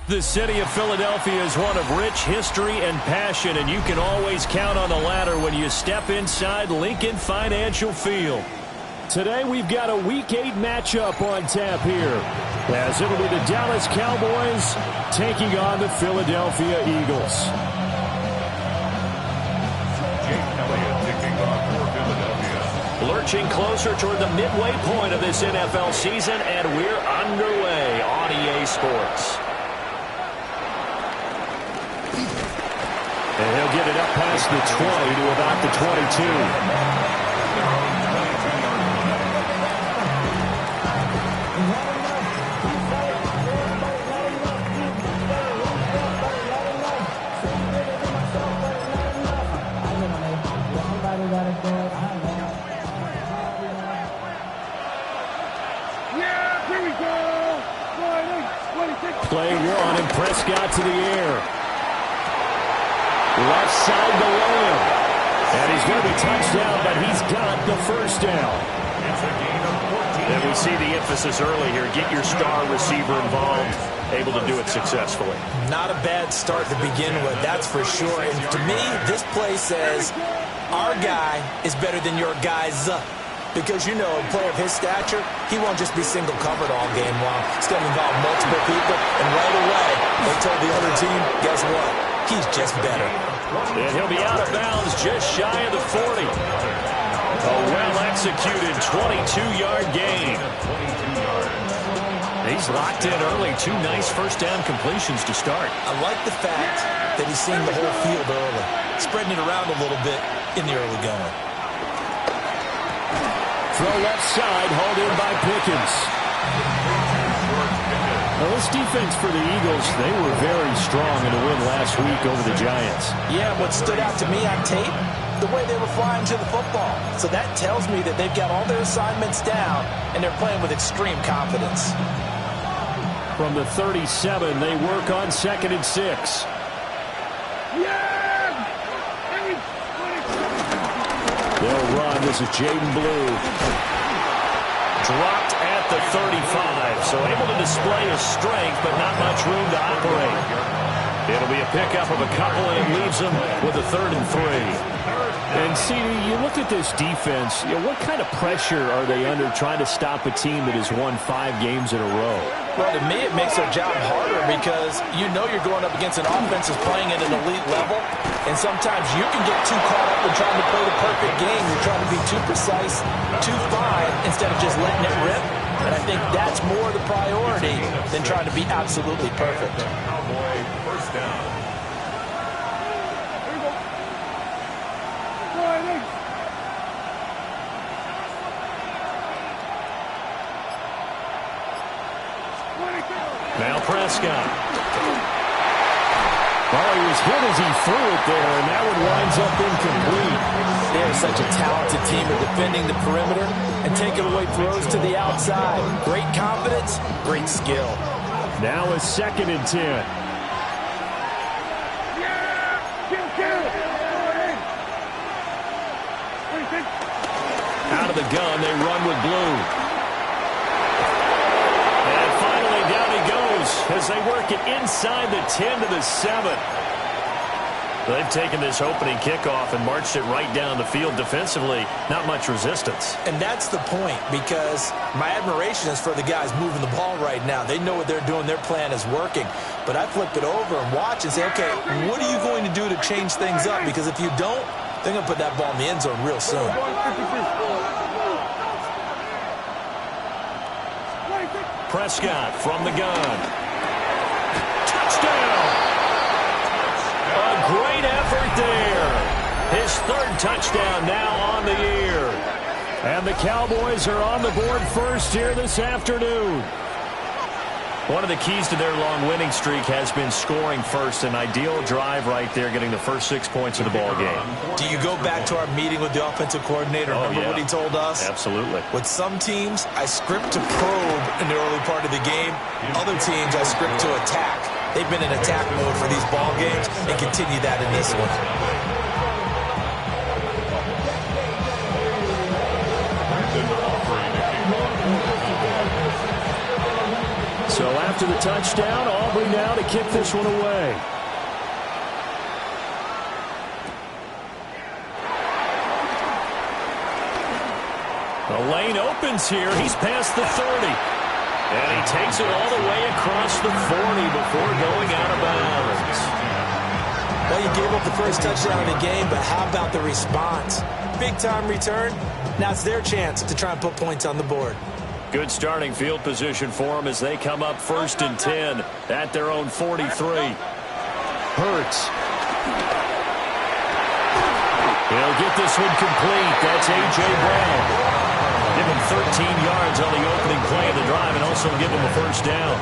The city of Philadelphia is one of rich history and passion, and you can always count on the latter when you step inside Lincoln Financial Field. Today we've got a Week 8 matchup on tap here, as it'll be the Dallas Cowboys taking on the Philadelphia Eagles. Lurching closer toward the midway point of this NFL season, and we're underway on EA Sports. And he'll get it up past the 20 to about the 22. Play one, and Prescott to the air. Left side to William. And he's going to be touchdown, but he's got the first down. And we see the emphasis early here. Get your star receiver involved, able to do it successfully. Not a bad start to begin with, that's for sure. And to me, this play says our guy is better than your guy's. Because, you know, a player of his stature, he won't just be single covered all game long. He's going to involve multiple people, and right away, they told the other team, guess what? He's just better. And he'll be out of bounds just shy of the 40. A well-executed 22-yard gain. He's locked in early. Two nice first-down completions to start. I like the fact that he's seeing the whole field early, spreading it around a little bit in the early going. Throw left side, hauled in by Pickens. Well, this defense for the Eagles, they were very strong in a win last week over the Giants. Yeah, what stood out to me on tape, the way they were flying to the football. So that tells me that they've got all their assignments down, and they're playing with extreme confidence. From the 37, they work on 2nd and 6. They'll run. This is Jaden Blue. Dropped at the 35, so able to display his strength, but not much room to operate. It'll be a pickup of a couple, and it leaves them with a 3rd and 3. And, CD, you look at this defense, you know, what kind of pressure are they under trying to stop a team that has won 5 games in a row? Well, to me, it makes their job harder because you know you're going up against an offense that's playing at an elite level, and sometimes you can get too caught up in trying to play the perfect game. You're trying to be too precise, too fine, instead of just letting it rip. And I think that's more the priority than trying to be absolutely perfect. First down. Now Prescott. Oh, he was hit as he threw it there, and that one winds up incomplete. They're such a talented team at defending the perimeter and taking away throws to the outside. Great confidence, great skill. Now a 2nd and 10. Out of the gun, they run with Blue. And finally, down he goes as they work it inside the 10 to the 7. They've taken this opening kickoff and marched it right down the field defensively. Not much resistance. And that's the point, because my admiration is for the guys moving the ball right now. They know what they're doing. Their plan is working. But I flip it over and watch and say, okay, what are you going to do to change things up? Because if you don't, they're going to put that ball in the end zone real soon. Prescott from the gun. Touchdown! A great effort there. His 3rd touchdown now on the year. And the Cowboys are on the board first here this afternoon. One of the keys to their long winning streak has been scoring first. An ideal drive right there, getting the first 6 points of the ball game. Do you go back to our meeting with the offensive coordinator? Remember what he told us? Absolutely. With some teams, I script to probe in the early part of the game. Other teams, I script to attack. They've been in attack mode for these ball games and continue that in this one. So after the touchdown, Aubrey now to kick this one away. The lane opens here. He's past the 30. And he takes it all the way across the 40 before going out of bounds. Well, you gave up the first touchdown of the game, but how about the response? Big-time return. Now it's their chance to try and put points on the board. Good starting field position for them as they come up 1st and 10 at their own 43. Hurts. He'll get this one complete. That's A.J. Brown. Give him 13 yards on the opening play of the drive and also give him a first down.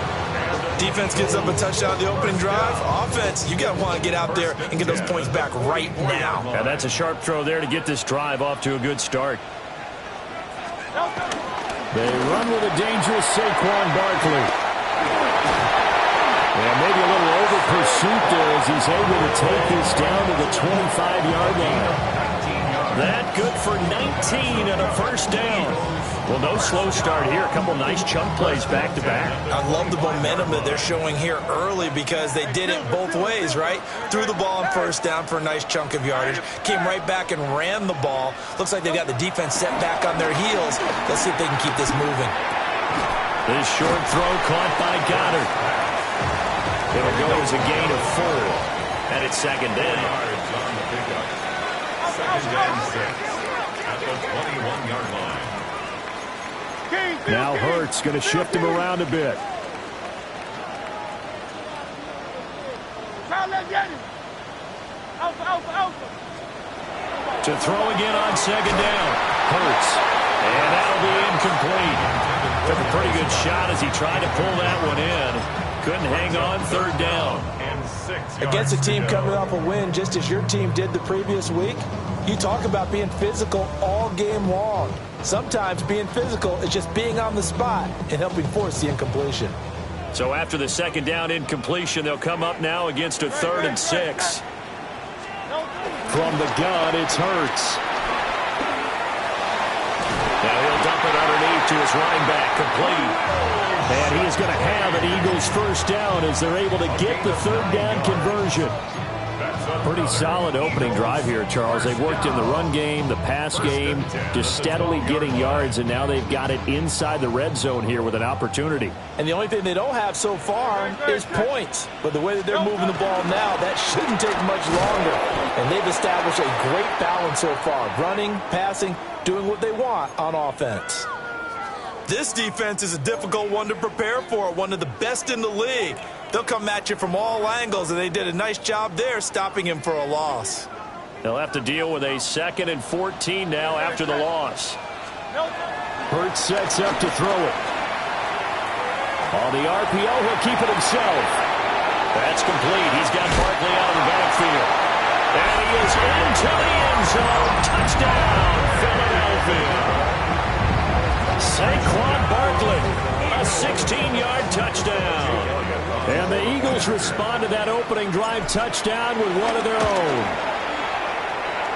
Defense gives up a touchdown on the opening drive. Offense, you got to want to get out there and get those points back right now. And that's a sharp throw there to get this drive off to a good start. They run with a dangerous Saquon Barkley. And maybe a little over pursuit there as he's able to take this down to the 25-yard line. That good for 19 and a first down. Well, no slow start here. A couple nice chunk plays back-to-back. I love the momentum that they're showing here early because they did it both ways, right? Threw the ball on first down for a nice chunk of yardage. Came right back and ran the ball. Looks like they got the defense set back on their heels. Let's see if they can keep this moving. This short throw caught by Goddard. It'll go as a gain of 4. And it's second down. Second and 6 at the 21-yard line. Now Hurts going to shift him around a bit. To throw again on second down. Hurts. And that'll be incomplete. Took a pretty good shot as he tried to pull that one in. Couldn't hang on. Third down. Against a team coming off a win just as your team did the previous week, you talk about being physical all game long. Sometimes being physical is just being on the spot and helping force the incompletion. So after the second down incompletion, they'll come up now against a 3rd and 6. From the gun, it's Hurts. Now he'll dump it underneath to his running back, complete. And he is going to have an Eagles first down as they're able to get the 3rd down conversion. Pretty solid opening drive here, Charles. They've worked in the run game, the pass game, just steadily getting yards, and now they've got it inside the red zone here with an opportunity. And the only thing they don't have so far is points. But the way that they're moving the ball now, that shouldn't take much longer. And they've established a great balance so far. Running, passing, doing what they want on offense. This defense is a difficult one to prepare for, one of the best in the league. They'll come at you from all angles, and they did a nice job there stopping him for a loss. They'll have to deal with a 2nd and 14 now after the loss. Hurts sets up to throw it. On the RPO, he'll keep it himself. That's complete. He's got Barkley out of the backfield. And he is into the end zone. Touchdown, Philadelphia. Saquon Barkley, a 16-yard touchdown. And the Eagles respond to that opening drive touchdown with one of their own.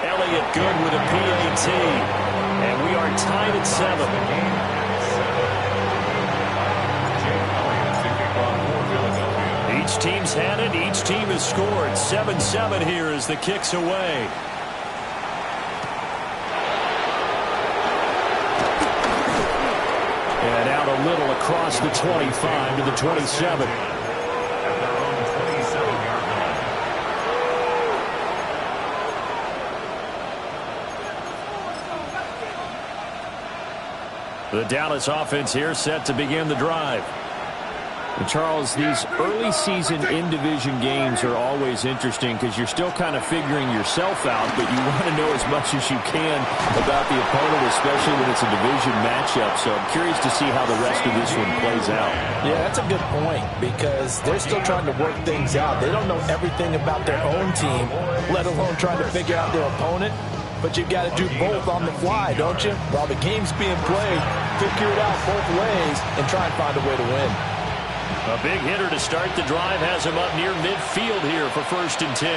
Elliott good with a PAT. And we are tied at 7. Each team's had it. Each team has scored. 7-7 here as the kick's away. And out a little across the 25 to the 27. The Dallas offense here set to begin the drive. And Charles, these early season in-division games are always interesting because you're still kind of figuring yourself out, but you want to know as much as you can about the opponent, especially when it's a division matchup. So I'm curious to see how the rest of this one plays out. Yeah, that's a good point because they're still trying to work things out. They don't know everything about their own team, let alone trying to figure out their opponent. But you've got to do both on the fly, don't you? While the game's being played, figure it out both ways and try and find a way to win. A big hitter to start the drive has him up near midfield here for 1st and 10.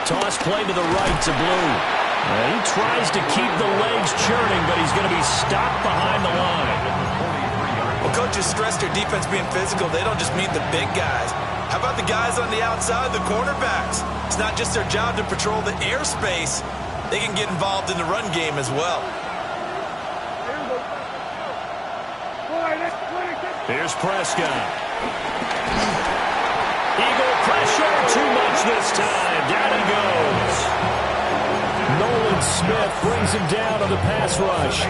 Toss play to the right to Blue. And he tries to keep the legs churning, but he's going to be stopped behind the coaches stress their defense being physical, they don't just mean the big guys. How about the guys on the outside, the cornerbacks? It's not just their job to patrol the airspace. They can get involved in the run game as well. Here's Prescott. Eagle pressure, too much this time. Down he goes. Nolan Smith brings him down on the pass rush.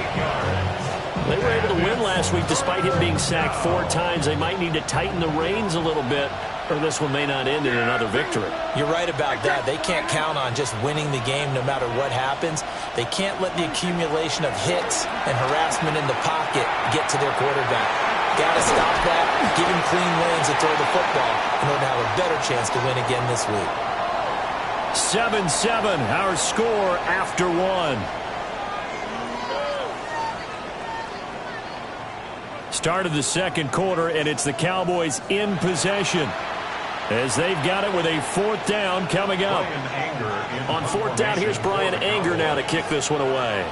They were able to win last week despite him being sacked 4 times. They might need to tighten the reins a little bit, or this one may not end in another victory. You're right about that. They can't count on just winning the game no matter what happens. They can't let the accumulation of hits and harassment in the pocket get to their quarterback. Got to stop that, give him clean lanes to throw the football in order to have a better chance to win again this week. 7-7, our score after 1. Start of the second quarter, and it's the Cowboys in possession as they've got it with a 4th down coming up. On 4th down, here's Brian Anger now to kick this one away.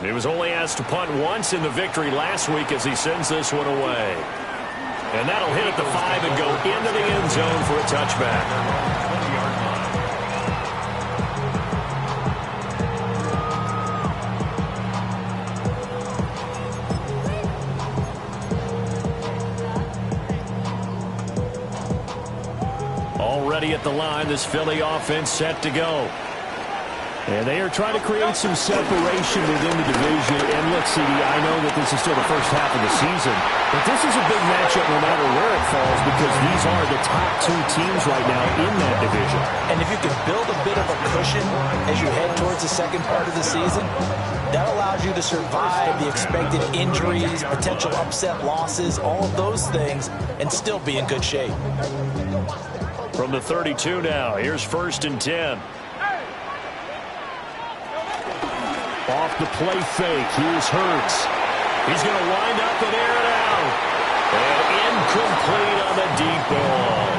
He was only asked to punt once in the victory last week as he sends this one away. And that'll hit at the 5 and go into the end zone for a touchback. Already at the line, this Philly offense set to go. And they are trying to create some separation within the division. And look, CD, I know that this is still the first half of the season, but this is a big matchup no matter where it falls because these are the top 2 teams right now in that division. And if you can build a bit of a cushion as you head towards the second part of the season, that allows you to survive the expected injuries, potential upset losses, all of those things, and still be in good shape. From the 32 now, here's 1st and 10. Off the play fake, here's Hurts. He's going to wind up and air it out. And incomplete on the deep ball.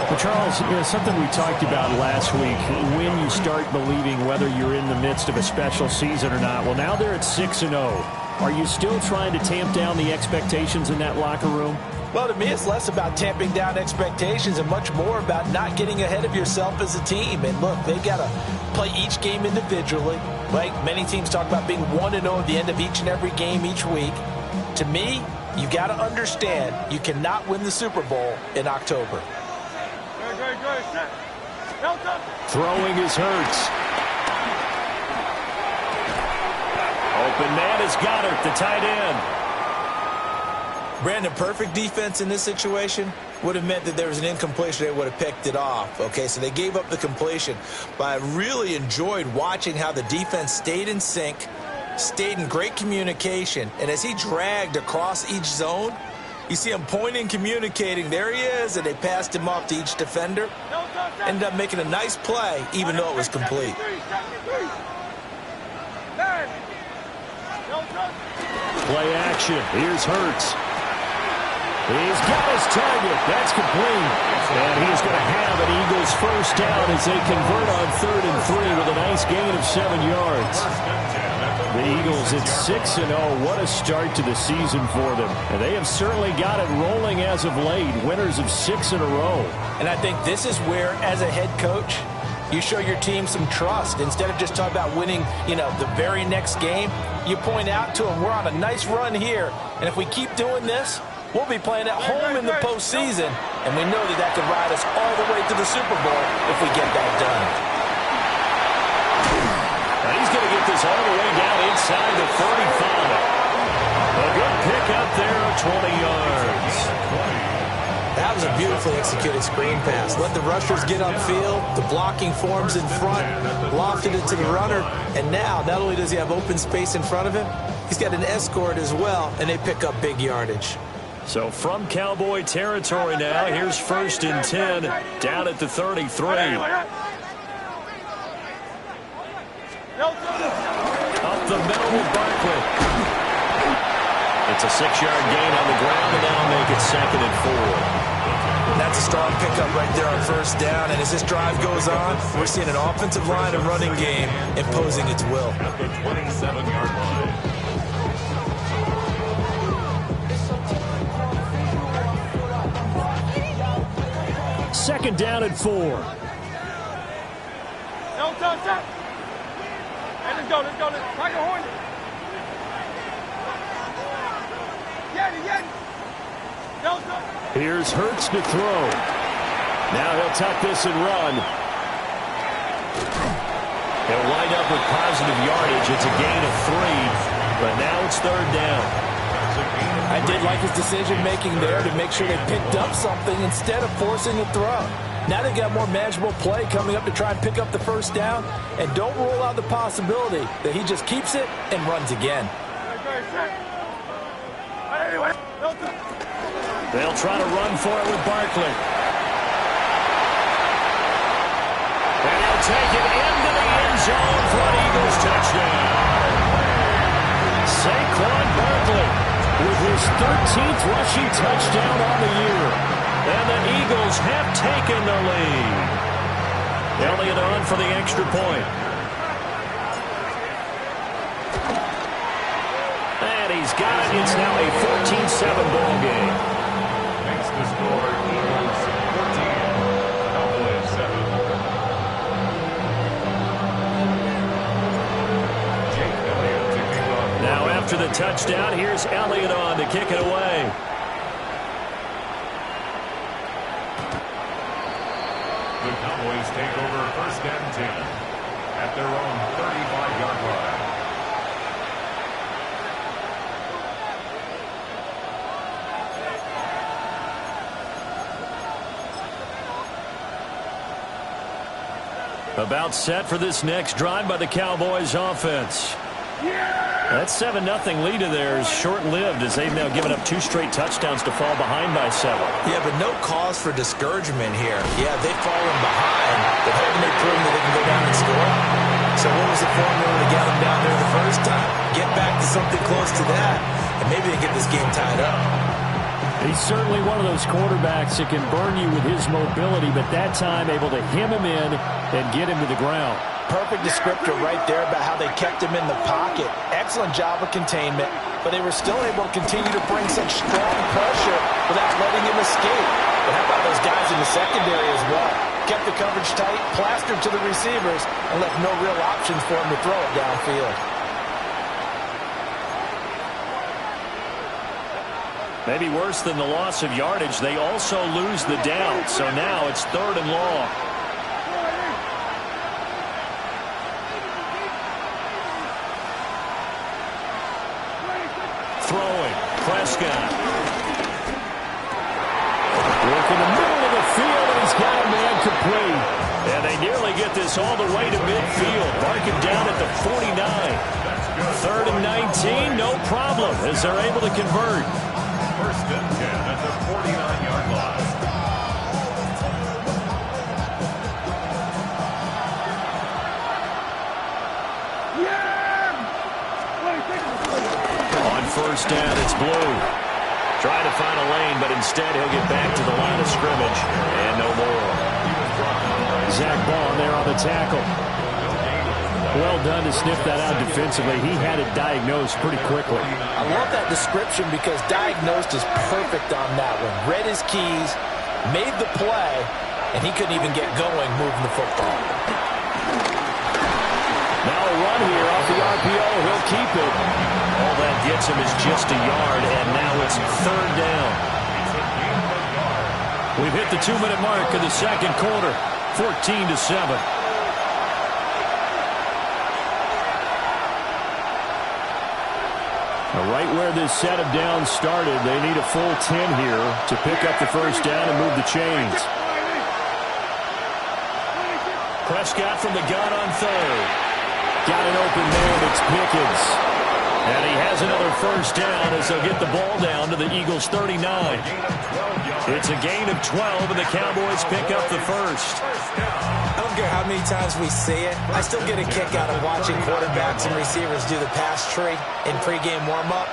Well, Charles, something we talked about last week, when you start believing whether you're in the midst of a special season or not. Well, now they're at 6-0. Are you still trying to tamp down the expectations in that locker room? Well, to me, it's less about tamping down expectations and much more about not getting ahead of yourself as a team. And look, they got to play each game individually. Right? Many teams talk about being 1-0 at the end of each and every game each week. To me, you got to understand you cannot win the Super Bowl in October. Throwing is Hurts. Open man is Goddard, the tight end. Brandon, perfect defense in this situation would have meant that there was an incompletion. They would have picked it off. Okay, so they gave up the completion. But I really enjoyed watching how the defense stayed in sync, stayed in great communication. And as he dragged across each zone, you see him pointing, communicating. There he is, and they passed him off to each defender. Ended up making a nice play, even though it was complete. Play action. Here's Hurts. He's got his target. That's complete. And he's going to have an Eagles first down as they convert on 3rd and 3 with a nice gain of 7 yards. The Eagles at 6-0. What a start to the season for them. And they have certainly got it rolling as of late. Winners of 6 in a row. And I think this is where, as a head coach, you show your team some trust. Instead of just talking about winning, the very next game, you point out to them, we're on a nice run here. And if we keep doing this, we'll be playing at home in the postseason, and we know that could ride us all the way to the Super Bowl if we get that done. And he's going to get this all the way down inside the 35. A good pick up there of 20 yards. That was a beautifully executed screen pass. Let the rushers get upfield. The blocking forms in front, lofted it to the runner, and now not only does he have open space in front of him, he's got an escort as well, and they pick up big yardage. So from Cowboy territory now, here's 1st and 10 down at the 33. Up the middle with Barkley. It's a 6-yard gain on the ground, and now make it 2nd and 4. And that's a strong pickup right there on first down. And as this drive goes on, we're seeing an offensive line and running game imposing its will. At the 27-yard line. Second down and 4. Don't touch that. Hey, let's go. Like a hornet. Here's Hurts to throw. Now he'll tuck this and run. He'll wind up with positive yardage. It's a gain of 3, but now it's third down. I did like his decision-making there to make sure they picked up something instead of forcing a throw. Now they got more manageable play coming up to try and pick up the first down, and don't rule out the possibility that he just keeps it and runs again. They'll try to run for it with Barkley. And he'll take it into the end zone for an Eagles touchdown. Saquon Barkley with his 13th rushing touchdown on the year. And the Eagles have taken the lead. Elliott on for the extra point. And he's got it. It's now a 14-7 ball game. Makes the score Eagles 14, Cowboys 7. Jake Elliott to kick off. Now after the touchdown, here's Elliott on to kick it away. The Cowboys take over first and 10 at their own 35-yard line. About set for this next drive by the Cowboys offense. That 7-0 lead of theirs short-lived as they've now given up 2 straight touchdowns to fall behind by 7. Yeah, but no cause for discouragement here. Yeah, they've fallen behind, but haven't they proven that they can go down and score? So what was the formula to get them down there the first time? Get back to something close to that, and maybe they get this game tied up. He's certainly one of those quarterbacks that can burn you with his mobility, but that time able to hem him in and get him to the ground. Perfect descriptor right there about how they kept him in the pocket. Excellent job of containment, but they were still able to continue to bring such strong pressure without letting him escape. But how about those guys in the secondary as well? Kept the coverage tight, plastered to the receivers, and left no real options for him to throw it downfield. Maybe worse than the loss of yardage, they also lose the down. So now it's 3rd and long. Throwing, Prescott. Working the middle of the field, and he's got a man complete. And they nearly get this all the way to midfield. Mark him down at the 49. 3rd and 19, no problem, as they're able to convert. First and 10 at the 49-yard line. On first down, it's Blue. Trying to find a lane, but instead he'll get back to the line of scrimmage. And no more. Zach Bond there on the tackle. Well done to sniff that out defensively. He had it diagnosed pretty quickly. I love that description because diagnosed is perfect on that one. Read his keys, made the play, and he couldn't even get going moving the football. Now a run here off the RPO. He'll keep it. All that gets him is just a yard, and now it's 3rd down. We've hit the 2-minute mark of the second quarter. 14-7. Right where this set of downs started, they need a full 10 here to pick up the first down and move the chains. Prescott from the gun on 3rd. Got an open man, it's Pickens. And he has another first down as they'll get the ball down to the Eagles' 39. It's a gain of 12, and the Cowboys pick up the first. I don't care how many times we see it. I still get a kick out of watching quarterbacks and receivers do the pass tree in pregame warm-up.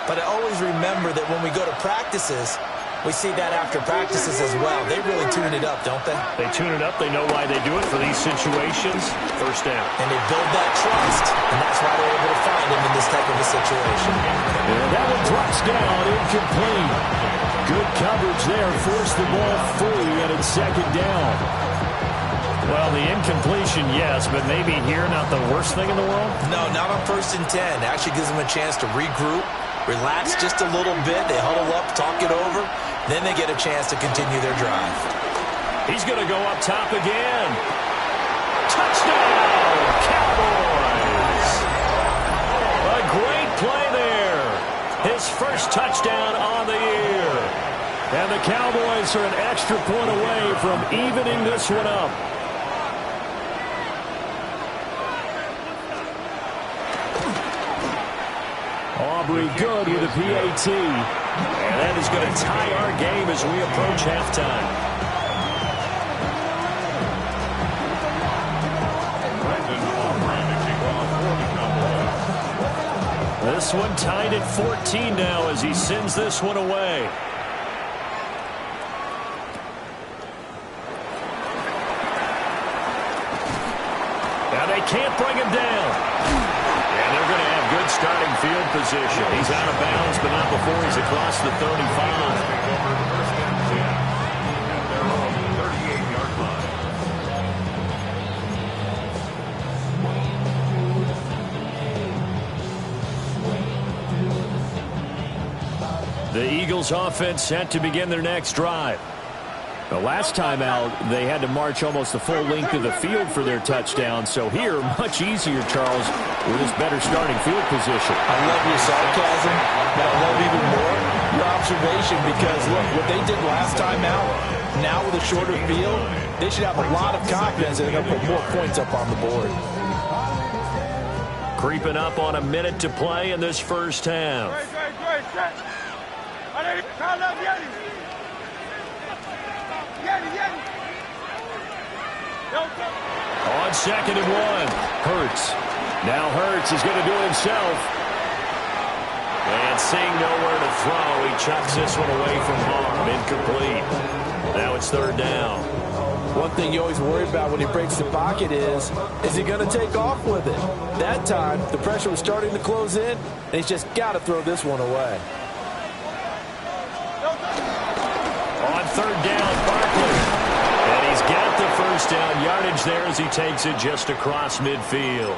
But I always remember that when we go to practices, We see that after practices as well. They really tune it up, don't they? They tune it up. They know why they do it for these situations. First down. And they build that trust, and that's why they're able to find him in this type of a situation. And that one drops down, incomplete. Good coverage there. Forced the ball free, and it's second down. Well, the incompletion, yes, but maybe here not the worst thing in the world? No, not on 1st and 10. Actually gives them a chance to regroup, relax just a little bit. They huddle up, talk it over. Then they get a chance to continue their drive. He's going to go up top again. Touchdown, Cowboys! A great play there. His first touchdown on the year. And the Cowboys are an extra point away from evening this one up. Aubrey good with a PAT. And that is going to tie our game as we approach halftime. This one tied at 14 now as he sends this one away. Now they can't bring him down. And they're going to have good starting field position. He's out of bounds, but not before he's across the 35. The Eagles offense set to begin their next drive. The last time out, they had to march almost the full length of the field for their touchdown. So here, much easier, Charles, with this better starting field position. I love your sarcasm, but I love even more your observation because, look, what they did last time out, now with a shorter field, they should have a lot of confidence that they're going to put more points up on the board. Creeping up on a minute to play in this first half. On 2nd and 1, Hurts. Now Hurts is going to do it himself. And seeing nowhere to throw, he chucks this one away from harm. Incomplete. Now it's 3rd down. One thing you always worry about when he breaks the pocket is he going to take off with it? That time, the pressure was starting to close in, and he's just got to throw this one away. On 3rd down, Barkley. And he's got the first down yardage there as he takes it just across midfield.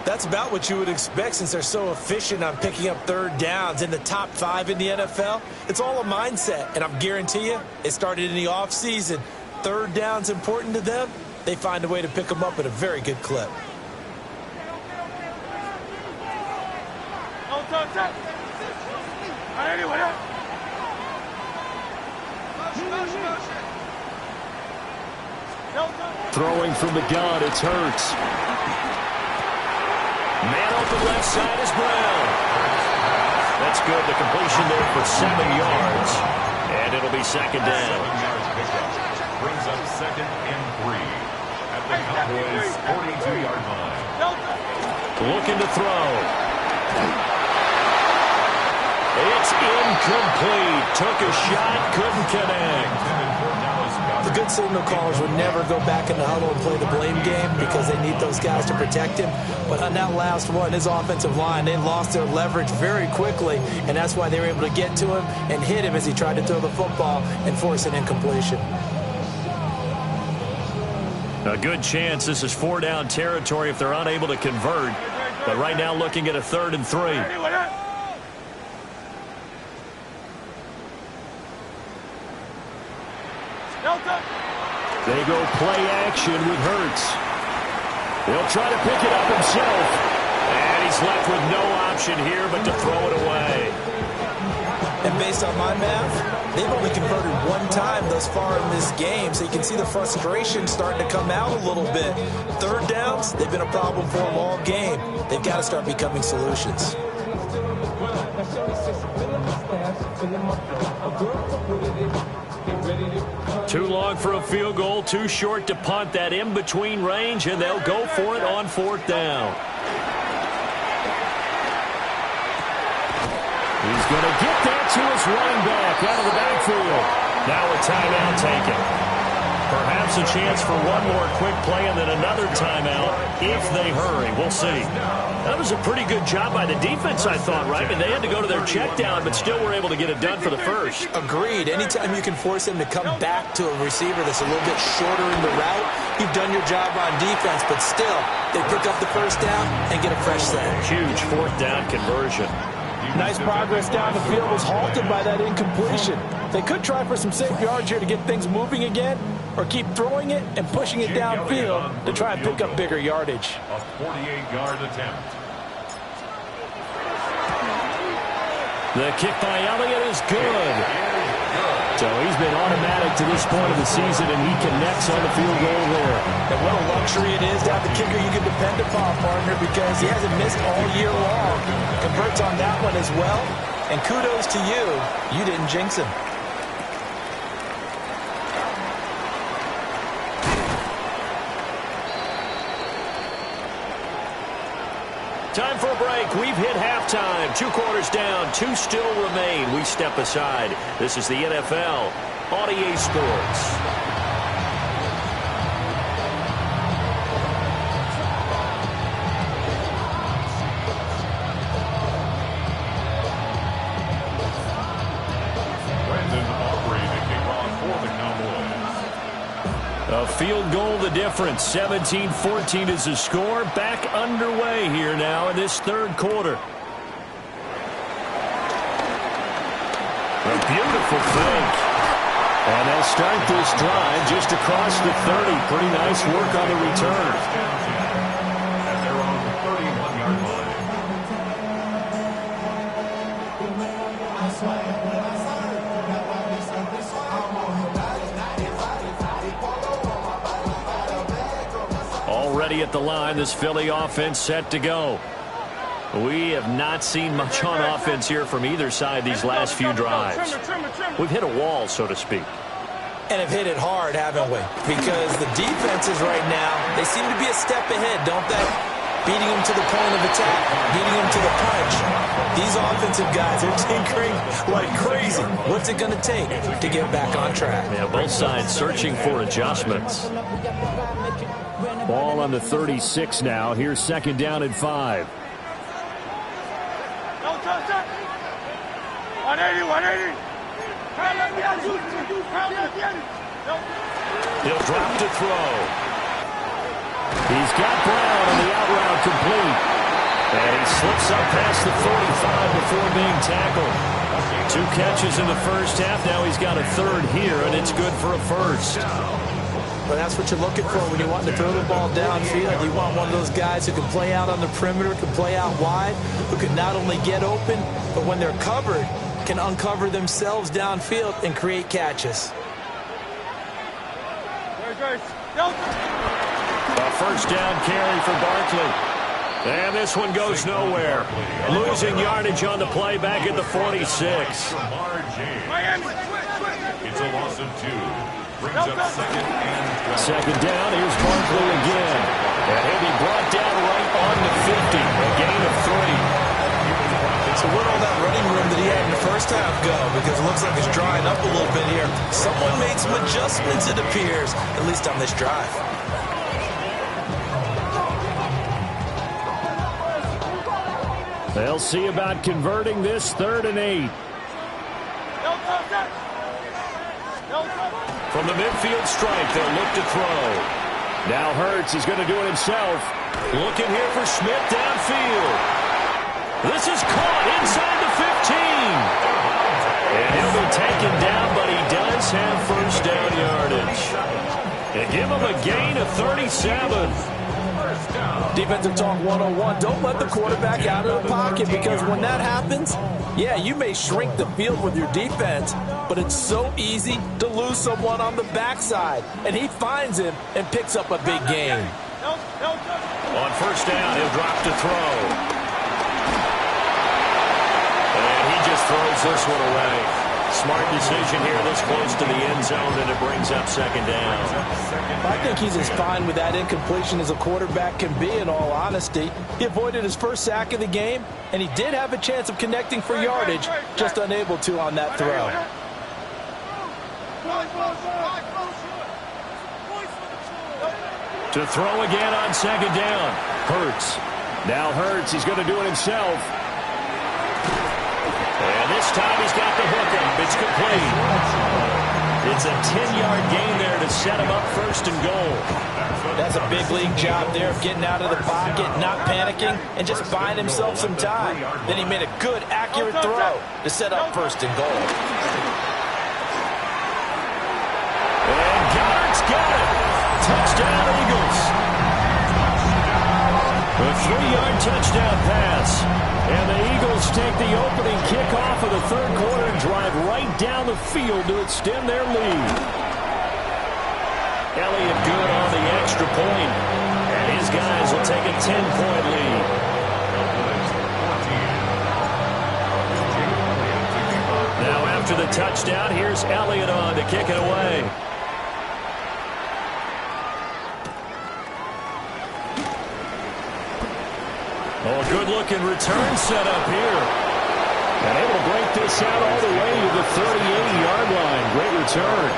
That's about what you would expect since they're so efficient on picking up 3rd downs in the top 5 in the NFL. It's all a mindset, and I guarantee you it started in the offseason. 3rd down's important to them. They find a way to pick them up at a very good clip. Throwing from the gun, it's Hurts. Man open left side is Brown. That's good. The completion there for 7 yards. And it'll be 2nd down. 7 yards pickup. Brings up 2nd and 3 at the Cowboys' 42-yard line. Looking to throw. It's incomplete. Took a shot, couldn't connect. The good signal callers would never go back in the huddle and play the blame game because they need those guys to protect him. But on that last one, his offensive line, they lost their leverage very quickly, and that's why they were able to get to him and hit him as he tried to throw the football and force an incompletion. A good chance this is 4-down territory if they're unable to convert. But right now looking at a 3rd and 3. They go play action with Hurts. He'll try to pick it up himself. And he's left with no option here but to throw it away. And based on my math, they've only converted 1 time thus far in this game, so you can see the frustration starting to come out a little bit. 3rd downs, they've been a problem for them all game. They've got to start becoming solutions. Too long for a field goal, too short to punt. That in-between range, and they'll go for it on 4th down. He's going to get that to his running back out of the backfield. Now a timeout taken. Perhaps a chance for one more quick play and then another timeout if they hurry. We'll see. That was a pretty good job by the defense, I thought, right? I mean, they had to go to their check down, but still were able to get it done for the first. Agreed. Anytime you can force him to come back to a receiver that's a little bit shorter in the route, you've done your job on defense, but still, they pick up the first down and get a fresh set. Huge fourth down conversion. Nice progress down the field was halted by that incompletion. They could try for some safe yards here to get things moving again, or keep throwing it and pushing it downfield to try and pick up bigger yardage. A 48-yard attempt. The kick by Elliott is good. So he's been automatic to this point of the season, and he connects on the field goal there. And what a luxury it is to have the kicker you can depend upon, partner, because he hasn't missed all year long. Converts on that one as well. And kudos to you. You didn't jinx him. Time for a break. We've hit halftime. 2 quarters down. 2 still remain. We step aside. This is the NFL on EA Sports. A field goal the difference. 17-14 is the score. Back underway here now in this third quarter. A beautiful fake. And they'll start this drive just across the 30. Pretty nice work on the return. And they're on the 31-yard line. Already at the line, this Philly offense set to go. We have not seen much on offense here from either side these last few drives. We've hit a wall, so to speak. And have hit it hard, haven't we? Because the defenses right now, they seem to be a step ahead, don't they? Beating them to the point of attack, beating them to the punch. These offensive guys are tinkering like crazy. What's it going to take to get back on track? Yeah, both sides searching for adjustments. Ball on the 36 now. Here's second down and 5. 180. He'll drop to throw. He's got Brown on the out route complete. And he slips up past the 45 before being tackled. 2 catches in the first half. Now he's got a third here, and it's good for a first. But that's what you're looking for when you want to throw the ball downfield. You want one of those guys who can play out on the perimeter, can play out wide, who can not only get open, but when they're covered, can uncover themselves downfield and create catches. A first down carry for Barkley. And this one goes nowhere. Losing yardage on the play back at the 46. It's a loss of 2. Brings up second and 12. Second down, here's Barkley again. And he'll be brought down right on the 50. A gain of 3. So where'd all that running room that he had in the first half go? Because it looks like it's drying up a little bit here. Someone made some adjustments, it appears, at least on this drive. They'll see about converting this 3rd and 8. From the midfield stripe, they'll look to throw. Now Hurts is going to do it himself. Looking here for Smith downfield. This is caught inside the 15. And he'll be taken down, but he does have first down yardage. And give him a gain of 37. Defensive talk 101. Don't let the quarterback out of the pocket, because when that happens, yeah, you may shrink the field with your defense, but it's so easy to lose someone on the backside. And he finds him and picks up a big gain. On first down, he'll drop to throw. And he just throws this one away. Smart decision here this close to the end zone, and it brings up second down. I think he's as fine with that incompletion as a quarterback can be, in all honesty. He avoided his first sack of the game, and he did have a chance of connecting for yardage, just unable to on that throw. To throw again on second down. Hurts. Now Hurts, he's going to do it himself. And this time he's got the hook up. It's complete. It's a 10-yard gain there to set him up first and goal. That's a big league job there of getting out of the pocket, not panicking, and just buying himself some time. Then he made a good, accurate throw to set up first and goal. And Goddard's got it. Touchdown, Eagles. A 3-yard touchdown pass. And the Eagles take the opening kickoff of the third quarter and drive right down the field to extend their lead. Elliott good on the extra point, and his guys will take a 10-point lead. Now after the touchdown, here's Elliott on to kick it away. Oh, good-looking return set up here. And able to break this out all the way to the 38-yard line. Great return.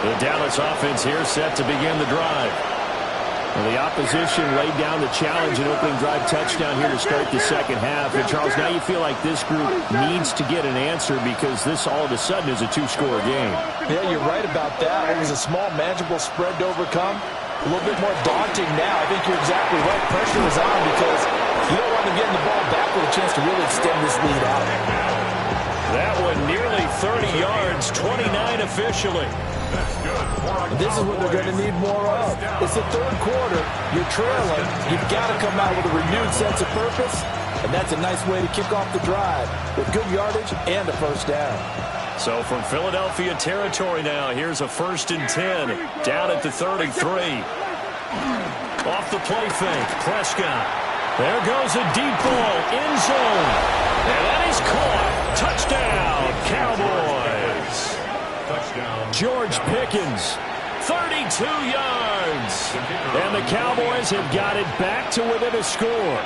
The Dallas offense here set to begin the drive. Well, the opposition laid down the challenge and opening drive touchdown here to start the second half. And, Charles, now you feel like this group needs to get an answer because this all of a sudden is a two-score game. Yeah, you're right about that. It was a small, manageable spread to overcome. A little bit more daunting now. I think you're exactly right. Pressure is on because you don't want them getting the ball back with a chance to really extend this lead out. That one nearly 30 yards, 29 officially. This is what they're going to need more of. It's the third quarter. You're trailing. You've got to come out with a renewed sense of purpose, and that's a nice way to kick off the drive with good yardage and a first down. So from Philadelphia territory now, here's a 1st and 10 down at the 33. Off the play fake, Prescott. There goes a deep ball, end zone. And that is caught. Touchdown, Cowboys. Touchdown. George Pickens, 32 yards. And the Cowboys have got it back to within a score.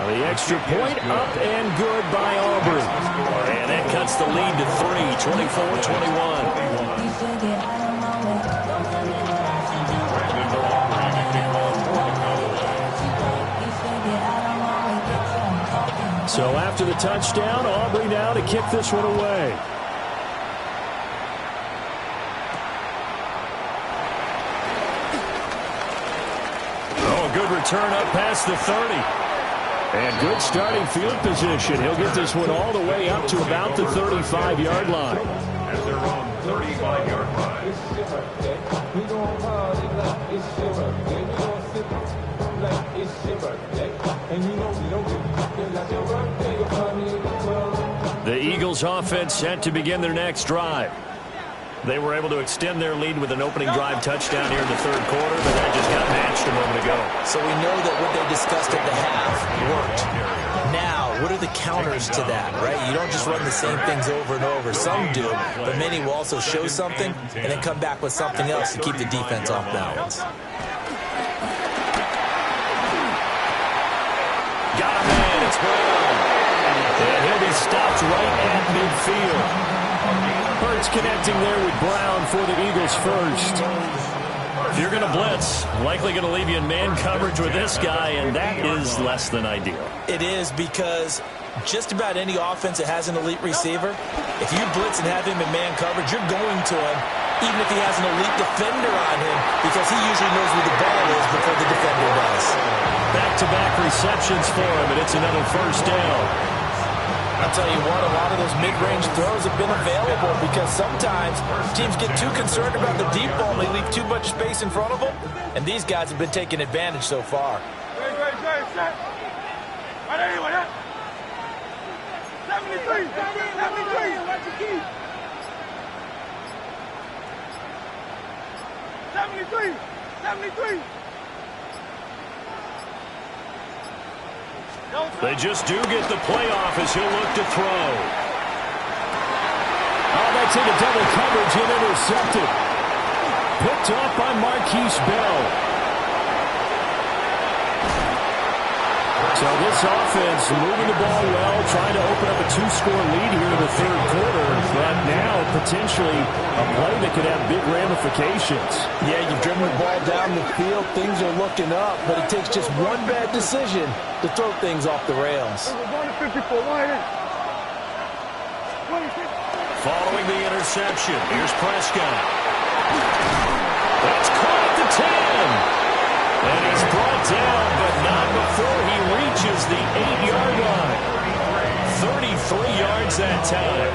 The extra point up and good by Auburn. And that cuts the lead to 3, 24-21. So after the touchdown, Aubrey now to kick this one away. Oh, good return up past the 30. And good starting field position. He'll get this one all the way up to about the 35-yard line. At their own 35-yard line. The Eagles offense set to begin their next drive. They were able to extend their lead with an opening drive touchdown here in the third quarter, but that just got matched a moment ago. So we know that what they discussed at the half worked. Now, what are the counters to that, right? You don't just run the same things over and over. Some do, but many will also show something and then come back with something else to keep the defense off balance. Got a man, it's Brown. And he'll be stopped right at midfield. Hurts connecting there with Brown for the Eagles first. If you're going to blitz, likely going to leave you in man coverage with this guy, and that is less than ideal. It is because just about any offense that has an elite receiver, if you blitz and have him in man coverage, you're going to him, even if he has an elite defender on him, because he usually knows where the ball is before the defender does. Back-to-back receptions for him, and it's another first down. I'll tell you what, a lot of those mid-range throws have been available because sometimes teams get too concerned about the deep ball and they leave too much space in front of them, and these guys have been taking advantage so far. 73, 73. They just do get the playoff as he'll look to throw. Oh, that's into double coverage and intercepted. Picked off by Marquise Bell. So this offense moving the ball well, trying to open up a 2-score lead here in the third quarter, but now potentially a play that could have big ramifications. Yeah, you've driven the ball down the field, things are looking up, but it takes just one bad decision to throw things off the rails. Following the interception, here's Prescott. That's caught at the 10. And he's brought down, but not before he reaches the 8-yard line. 33 yards that time.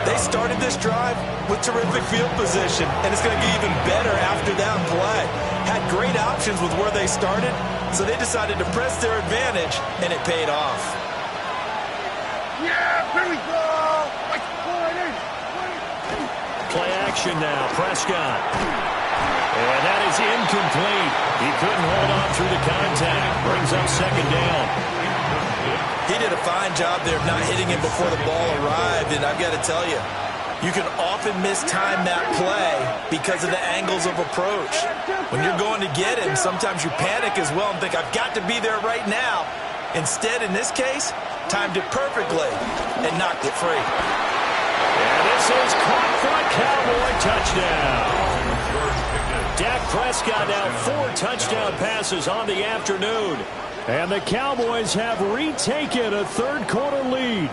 They started this drive with terrific field position, and it's going to get even better after that play. Had great options with where they started, so they decided to press their advantage, and it paid off. Yeah, here we go. Play action now, Prescott. And that is incomplete. He couldn't hold on through the contact. Brings up second down. He did a fine job there of not hitting him before the ball arrived, and I've got to tell you, you can often mistime that play because of the angles of approach. When you're going to get him, sometimes you panic as well and think, I've got to be there right now. Instead, in this case, timed it perfectly and knocked it free. And this is caught for a Cowboy touchdown. Dak Prescott now 4 touchdown passes on the afternoon. And the Cowboys have retaken a third-quarter lead.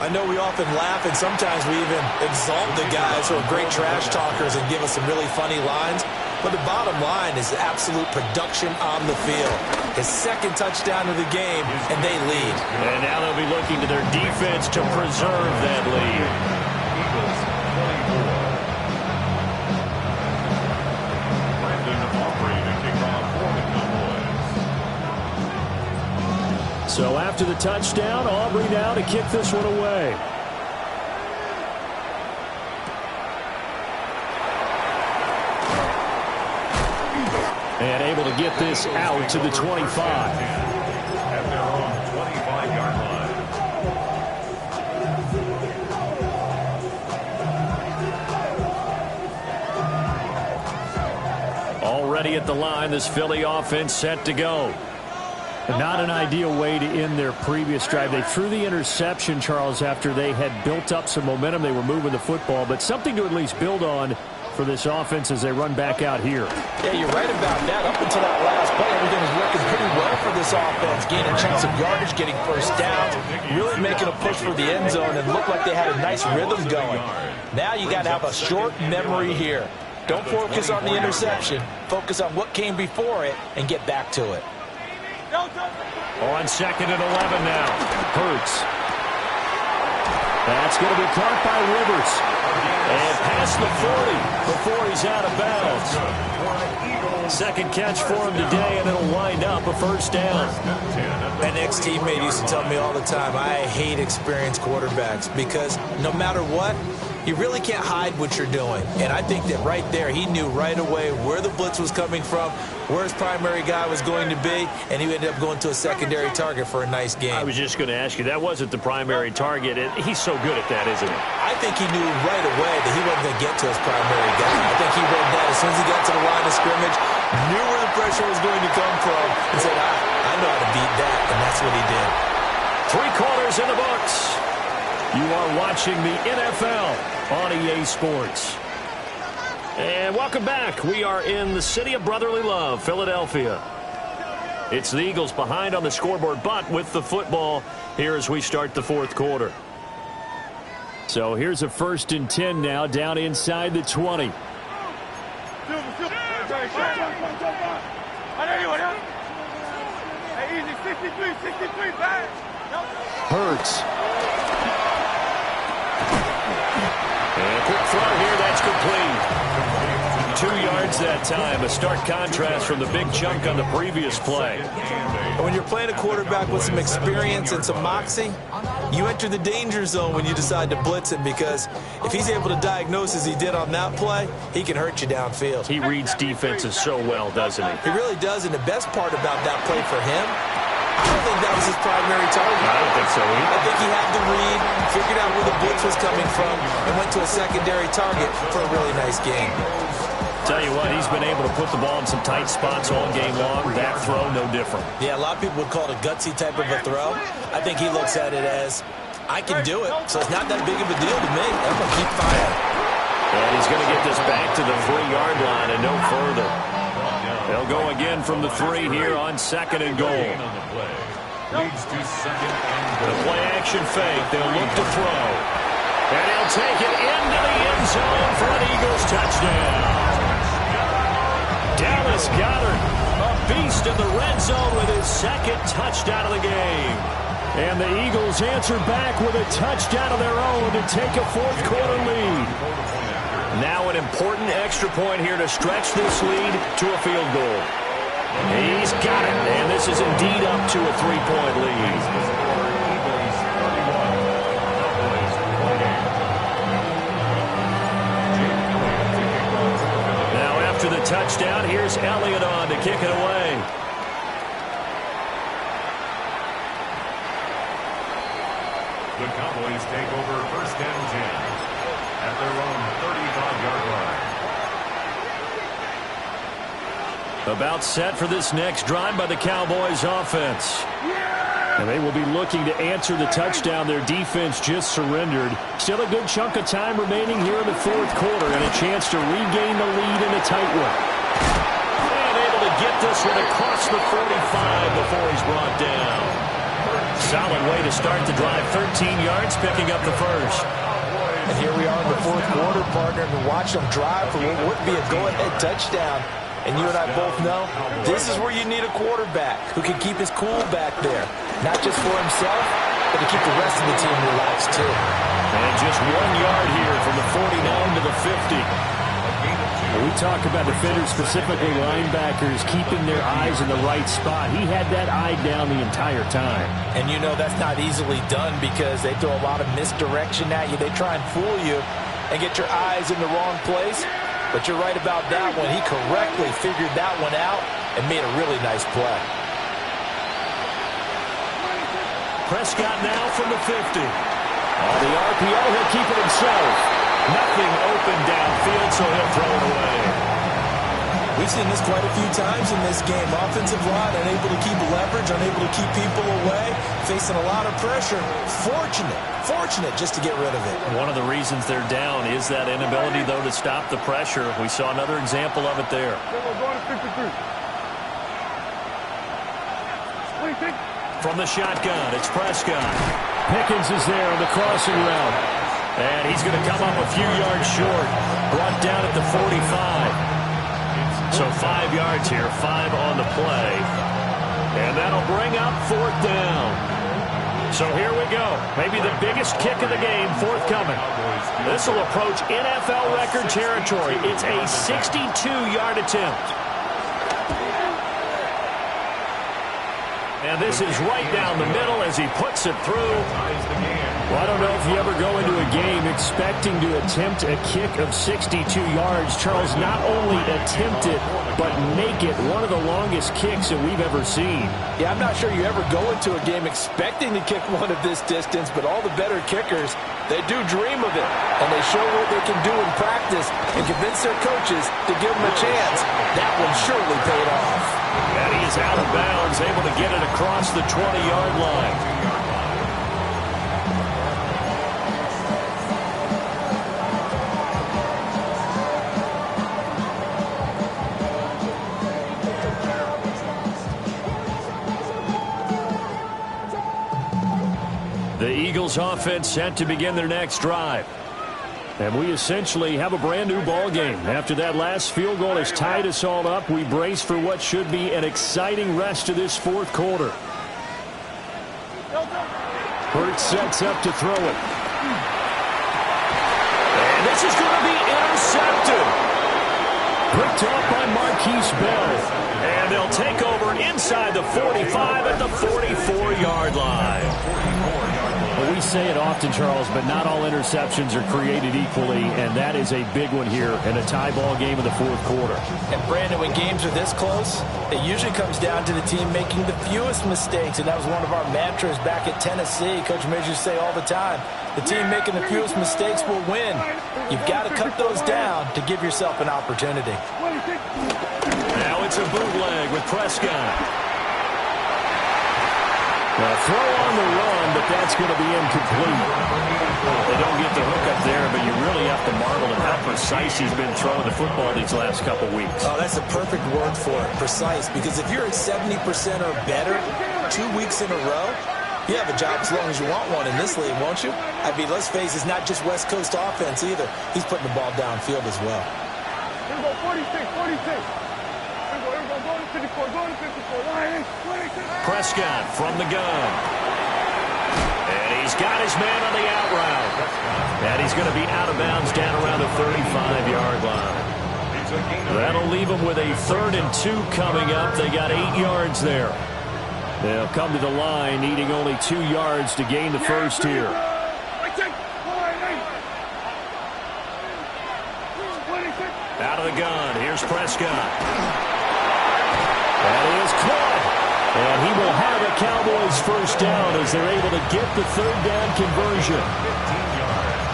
I know we often laugh, and sometimes we even exalt the guys who are great trash talkers and give us some really funny lines. But the bottom line is absolute production on the field. His second touchdown of the game, and they lead. And now they'll be looking to their defense to preserve that lead. So after the touchdown, Aubrey now to kick this one away. And able to get this out to the 25. At their own 25-yard line. Already at the line, this Philly offense set to go. Not an ideal way to end their previous drive. They threw the interception, Charles, after they had built up some momentum. They were moving the football, but something to at least build on for this offense as they run back out here. Yeah, you're right about that. Up until that last play, everything was working pretty well for this offense. Gaining chunks of yardage, getting first downs, really making a push for the end zone, and looked like they had a nice rhythm going. Now you got to have a short memory here. Don't focus on the interception. Focus on what came before it and get back to it. On 2nd and 11 now. Hurts. That's going to be caught by Rivers. And past the 40 before he's out of bounds. Second catch for him today, and it'll wind up a first down. An ex-teammate used to tell me all the time, I hate experienced quarterbacks because no matter what, you really can't hide what you're doing. And I think that right there, he knew right away where the blitz was coming from, where his primary guy was going to be, and he ended up going to a secondary target for a nice game. I was just going to ask you, that wasn't the primary target. He's so good at that, isn't he? I think he knew right away that he wasn't going to get to his primary guy. I think he read that as soon as he got to the line of scrimmage, knew where the pressure was going to come from, and said, I know how to beat that, and that's what he did. 3 quarters in the books. You are watching the NFL on EA Sports. And welcome back. We are in the city of brotherly love, Philadelphia. It's the Eagles behind on the scoreboard, but with the football here as we start the fourth quarter. So here's a 1st and 10 now, down inside the 20. Hurts. And a quick throw here, that's complete. 2 yards that time, a stark contrast from the big chunk on the previous play. When you're playing a quarterback with some experience and some moxie, you enter the danger zone when you decide to blitz him, because if he's able to diagnose as he did on that play, he can hurt you downfield. He reads defenses so well, doesn't he? He really does, and the best part about that play for him I don't think that was his primary target. I don't think so either. I think he had the read, figured out where the blitz was coming from, and went to a secondary target for a really nice game. Tell you what, he's been able to put the ball in some tight spots all game long. That throw, no different. Yeah, a lot of people would call it a gutsy type of a throw. I think he looks at it as, I can do it, so it's not that big of a deal to me. I'm going to keep firing. And he's going to get this back to the 3-yard line and no further. They'll go again from the 3 here on 2nd and goal. Leads to 2nd and goal. The play action fake. They'll look to throw. And he'll take it into the end zone for an Eagles touchdown. Dallas Goedert, a beast in the red zone with his 2nd touchdown of the game. And the Eagles answer back with a touchdown of their own to take a 4th quarter lead. Now an important extra point here to stretch this lead to a field goal. He's got it, and this is indeed up to a 3-point lead. Now after the touchdown, here's Elliott on to kick it away. The Cowboys take over 1st and 10 at their own 35-yard line. About set for this next drive by the Cowboys offense. And they will be looking to answer the touchdown their defense just surrendered. Still a good chunk of time remaining here in the 4th quarter and a chance to regain the lead in a tight one. And able to get this one across the 45 before he's brought down. Solid way to start the drive. 13 yards, picking up the first. And here we are in the 4th quarter, partner, and watch them drive for what would be a go-ahead touchdown. And you and I both know this is where you need a quarterback who can keep his cool back there. Not just for himself, but to keep the rest of the team relaxed too. And just 1 yard here from the 49 to the 50. We talk about defenders, specifically linebackers, keeping their eyes in the right spot. He had that eye down the entire time. And you know that's not easily done because they throw a lot of misdirection at you. They try and fool you and get your eyes in the wrong place. But you're right about that one. He correctly figured that one out and made a really nice play. Prescott now from the 50. On the RPO, he'll keep it himself. Nothing open downfield, so he'll throw it away. We've seen this quite a few times in this game. Offensive line unable to keep leverage, unable to keep people away, facing a lot of pressure. Fortunate just to get rid of it. One of the reasons they're down is that inability, though, to stop the pressure. We saw another example of it there. From the shotgun, it's Prescott. Pickens is there on the crossing route. And he's going to come up a few yards short. Brought down at the 45. So 5 yards here, 5 on the play. And that'll bring up 4th down. So here we go. Maybe the biggest kick of the game forthcoming. This will approach NFL record territory. It's a 62-yard attempt. And this is right down the middle as he puts it through. Well, I don't know if you ever go into a game expecting to attempt a kick of 62 yards. Charles, not only attempt it, but make it one of the longest kicks that we've ever seen. Yeah, I'm not sure you ever go into a game expecting to kick one of this distance, but all the better kickers, they do dream of it. And they show what they can do in practice and convince their coaches to give them a chance. That one surely paid off. And he is out of bounds, able to get it across the 20-yard line. The Eagles offense set to begin their next drive. And we essentially have a brand new ball game. After that last field goal has tied us all up, we brace for what should be an exciting rest of this 4th quarter. Hurts sets up to throw it. And this is going to be intercepted. Picked up by Marquise Bell. And they'll take over inside the 45 at the 44-yard line. We say it often, Charles, but not all interceptions are created equally, and that is a big one here in a tie ball game in the fourth quarter. And, Brandon, when games are this close, it usually comes down to the team making the fewest mistakes, and that was one of our mantras back at Tennessee. Coach Major used to say all the time, the team making the fewest mistakes will win. You've got to cut those down to give yourself an opportunity. Now it's a bootleg with Prescott. Now throw on the run, but that's going to be incomplete. They don't get the hook up there, but you really have to marvel at how precise he's been throwing the football these last couple weeks. Oh, that's a perfect word for it, precise, because if you're at 70% or better 2 weeks in a row, you have a job as long as you want one in this league, won't you? I mean, let's face it, it's not just West Coast offense either. He's putting the ball downfield as well. Here we go, 46. Go to 54, Prescott from the gun. And he's got his man on the out route. And he's going to be out of bounds down around the 35-yard line. That'll leave them with a 3rd and 2 coming up. They got 8 yards there. They'll come to the line needing only 2 yards to gain the first here. Out of the gun. Here's Prescott. That is caught. And he will have a Cowboys first down as they're able to get the 3rd down conversion.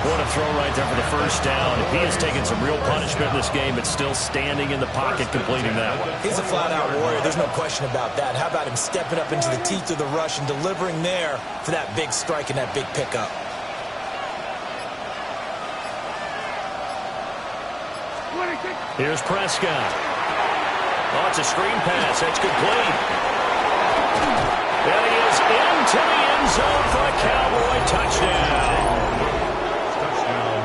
What a throw right there for the first down. He has taken some real punishment in this game, but still standing in the pocket completing that one. He's a flat-out warrior. There's no question about that. How about him stepping up into the teeth of the rush and delivering there for that big strike and that big pickup? Here's Prescott. Oh, it's a screen pass. That's complete. And he is into the end zone for a Cowboy touchdown.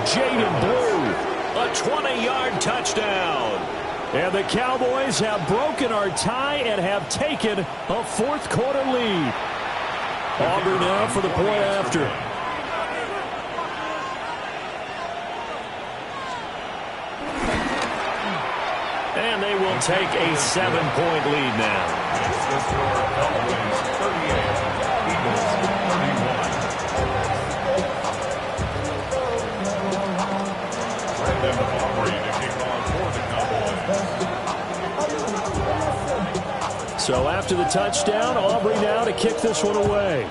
Jaden Blue, a 20-yard touchdown. And the Cowboys have broken our tie and have taken a fourth-quarter lead. Auburn now for the point after. And they will take a 7-point lead now. So after the touchdown, Aubrey now to kick this one away.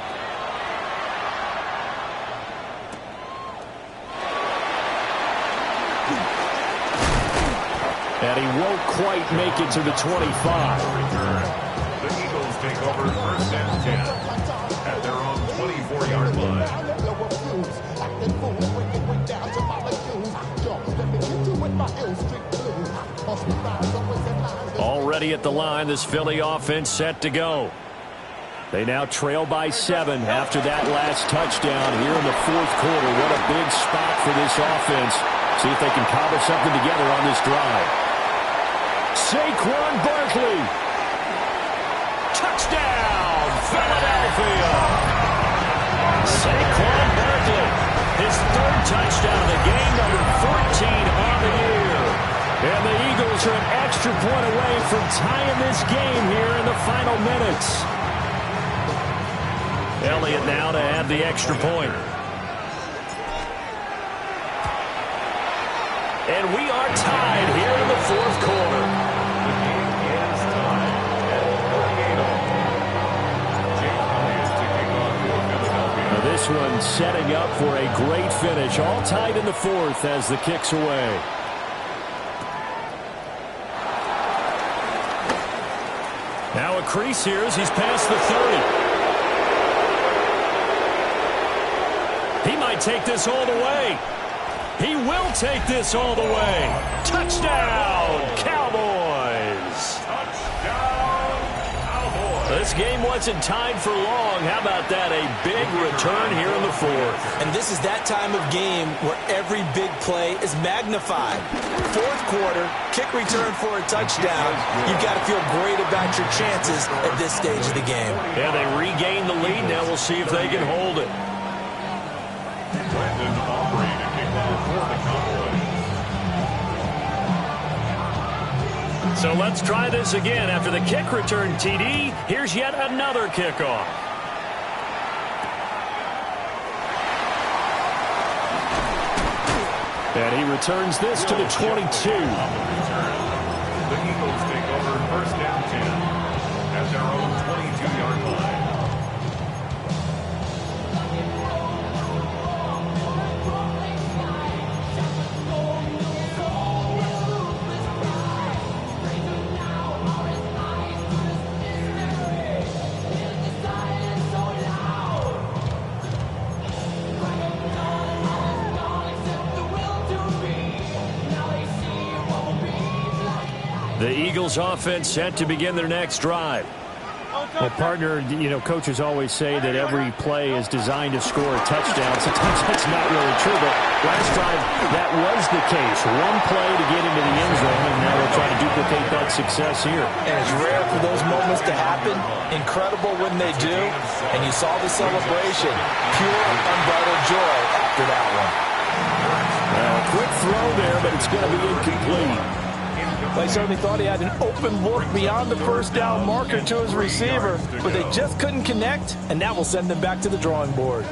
And he won't quite make it to the 25. The Eagles take over 1st and 10 at their own 24-yard line. Already at the line, this Philly offense set to go. They now trail by 7 after that last touchdown here in the fourth quarter. What a big spot for this offense. See if they can cobble something together on this drive. Saquon Barkley. Touchdown, Philadelphia. Saquon Barkley. His 3rd touchdown of the game, number 14 on the year. And the Eagles are an extra point away from tying this game here in the final minutes. Elliott now to add the extra point. And we are tied here in the fourth quarter. The game is tied at 48. Now this one setting up for a great finish. All tied in the fourth as the kick's away. Now a crease here as he's past the 30. He might take this all the way. He will take this all the way. Touchdown, Cowboys. Touchdown, Cowboys. This game wasn't tied for long. How about that? A big return here in the fourth. And this is that time of game where every big play is magnified. Fourth quarter, kick return for a touchdown. You've got to feel great about your chances at this stage of the game. Yeah, they regain the lead. Now we'll see if they can hold it. Brandon Aubrey to kick off for the Cowboys. So let's try this again. After the kick return, TD, here's yet another kickoff. And he returns this to the 22. The Eagles take over first down 10 at their own 22-yard line. The Eagles offense set to begin their next drive. Well, partner, coaches always say that every play is designed to score a touchdown. Sometimes that's not really true, but last time that was the case. One play to get into the end zone, and now they'll try to duplicate that success here. And it's rare for those moments to happen. Incredible when they do. And you saw the celebration. Pure, unbridled joy after that one. Well, quick throw there, but it's going to be incomplete. They certainly thought he had an open look beyond the first down marker to his receiver, but they just couldn't connect, and that will send them back to the drawing board.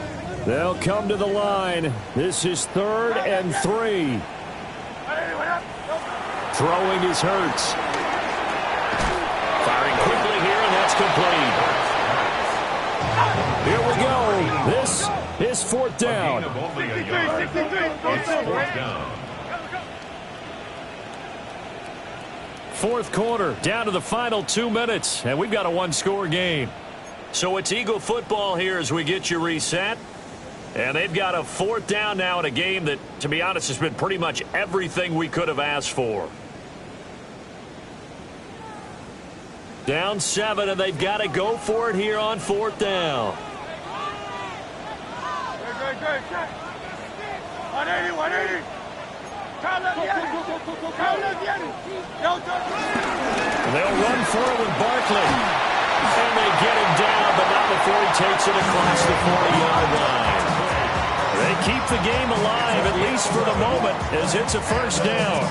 They'll come to the line. This is 3rd and 3. Throwing is Hurts. Firing quickly here, and that's complete. Here we go. This is 4th down. It's 4th down. 4th quarter, down to the final 2 minutes, and we've got a one-score game. So it's Eagle football here as we get you reset. And they've got a 4th down now in a game that, to be honest, has been pretty much everything we could have asked for. Down 7, and they've got to go for it here on 4th down. Good. 180, 180. They'll run for it with Barkley. And they get him down, but not before he takes it across the 40-yard line. They keep the game alive, at least for the moment, as it's a first down.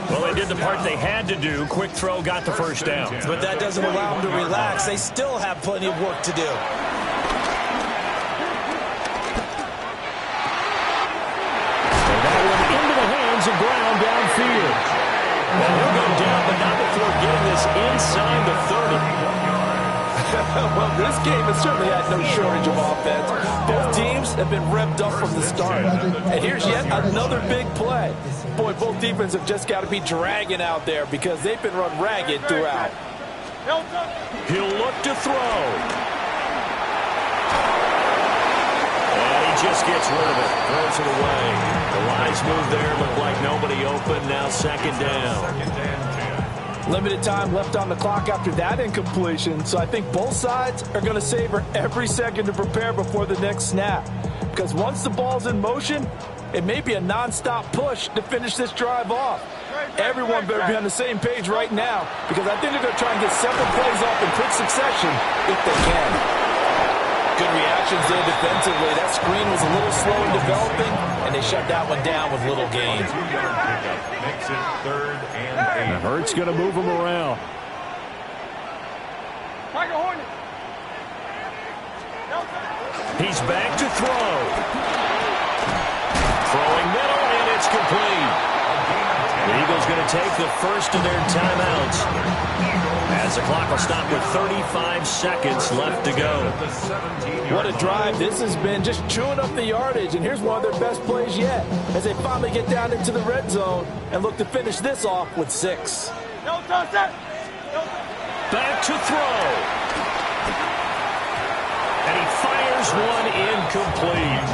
Well, they did the part they had to do. Quick throw got the first down. But that doesn't allow them to relax. They still have plenty of work to do. Of Brown downfield. And he'll go down, but not before getting this inside the 30. Well, this game has certainly had no shortage of offense. Both teams have been revved up from the start. And here's yet another big play. Boy, both defenses have just got to be dragging out there because they've been run ragged throughout. He'll look to throw. Just gets rid of it, throws it away. The lines move there, look like nobody open. Now 2nd down. Limited time left on the clock after that incompletion, so I think both sides are going to savor every second to prepare before the next snap. Because once the ball's in motion, it may be a nonstop push to finish this drive off. Everyone better be on the same page right now, because I think they're going to try and get several plays off in quick succession if they can. Good reactions there defensively. That screen was a little slow in developing, and they shut that one down with little gain. Makes it 3rd and 8. Hurts going to move him around. He's back to throw. Throwing middle, and it's complete. The Eagles going to take the first of their timeouts, as the clock will stop with 35 seconds left to go. What a drive this has been, just chewing up the yardage. And here's one of their best plays yet, as they finally get down into the red zone and look to finish this off with 6. Back to throw. And he fires one incomplete.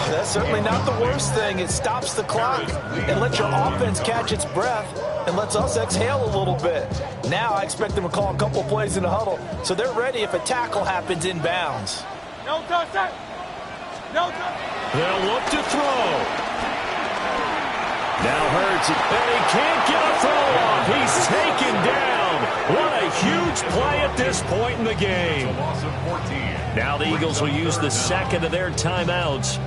That's certainly not the worst thing. It stops the clock and lets your offense catch its breath and lets us exhale a little bit. Now I expect them to call a couple plays in the huddle, so they're ready if a tackle happens inbounds. They'll look to throw. Now Hurts, and he can't get a throw off. He's taken down. What a huge play at this point in the game. Now the Eagles will use the second of their timeouts.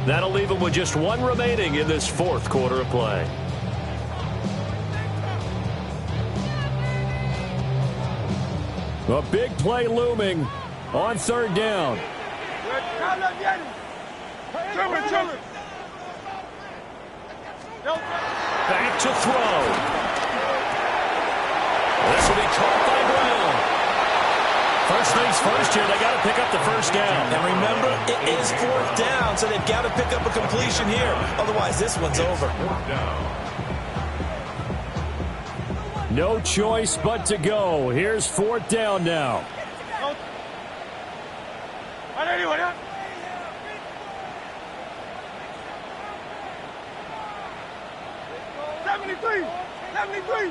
That'll leave them with just one remaining in this 4th quarter of play. A big play looming on 3rd down. to throw. This will be caught by Brown. First things first here, they got to pick up the first down. And remember, it is fourth down, so they've got to pick up a completion here. Otherwise, this one's over. Fourth down. No choice but to go. Here's fourth down now. 73.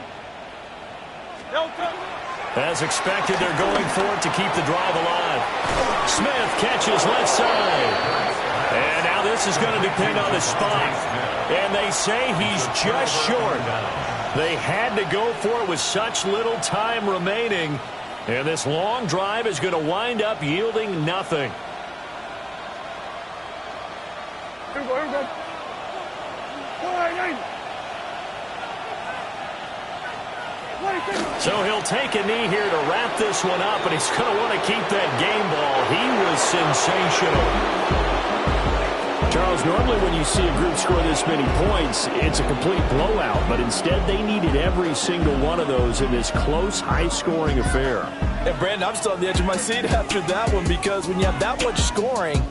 As expected, they're going for it to keep the drive alive. Smith catches left side. And now this is going to depend on the spot. And they say he's just short. They had to go for it with such little time remaining. And this long drive is going to wind up yielding nothing. Here we go. So he'll take a knee here to wrap this one up, and he's going to want to keep that game ball. He was sensational. Charles, normally when you see a group score this many points, it's a complete blowout. But instead, they needed every single one of those in this close, high-scoring affair. And, Brandon, I'm still on the edge of my seat after that one, because when you have that much scoring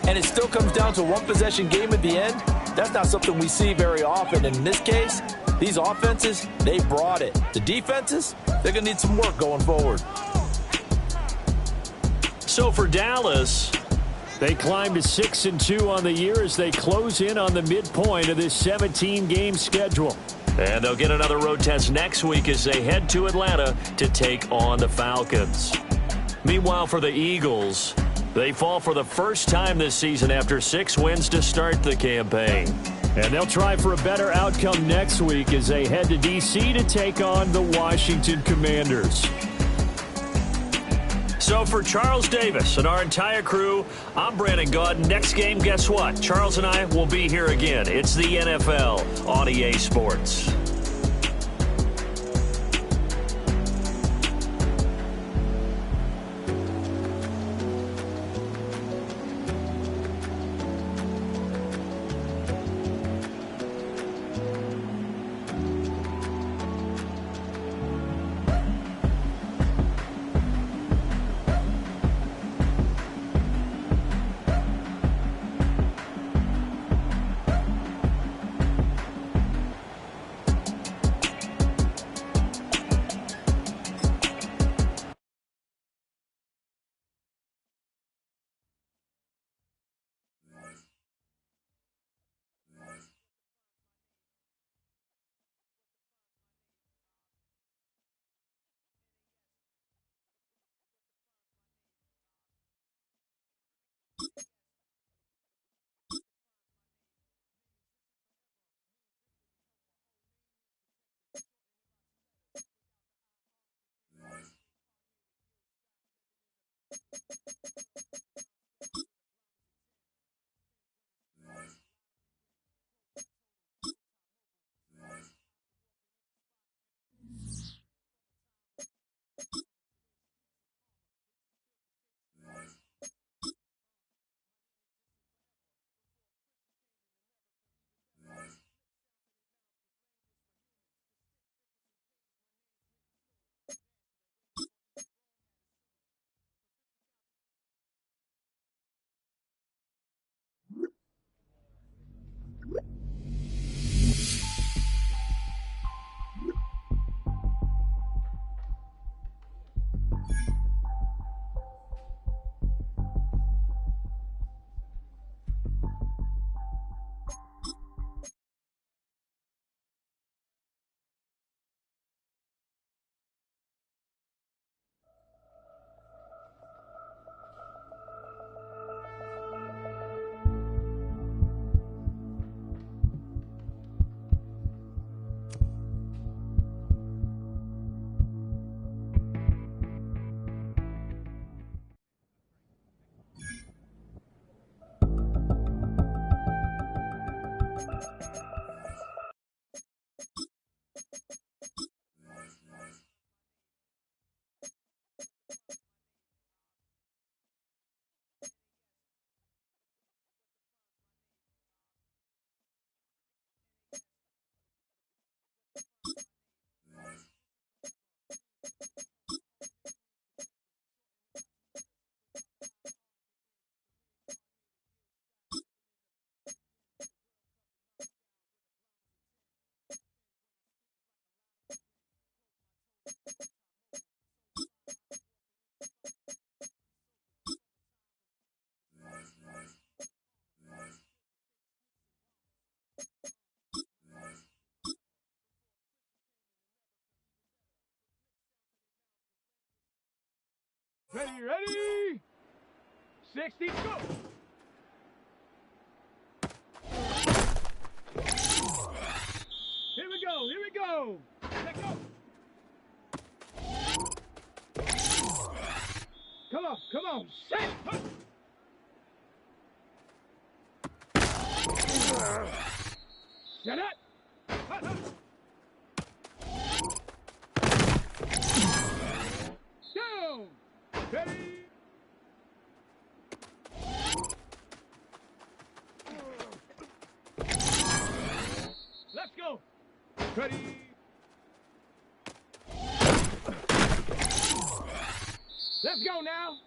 and it still comes down to one possession game at the end, that's not something we see very often. And in this case, these offenses, they brought it. The defenses, they're going to need some work going forward. So for Dallas, they climb to 6-2 on the year as they close in on the midpoint of this 17-game schedule. And they'll get another road test next week as they head to Atlanta to take on the Falcons. Meanwhile, for the Eagles, they fall for the first time this season after 6 wins to start the campaign. And they'll try for a better outcome next week as they head to D.C. to take on the Washington Commanders. So for Charles Davis and our entire crew, I'm Brandon Gaudin. Next game, guess what? Charles and I will be here again. It's the NFL on EA Sports. Ready? 60, go! Here we go! Let go! Come on, set! Set it! Down! Ready? Let's go! Ready? Let's go now!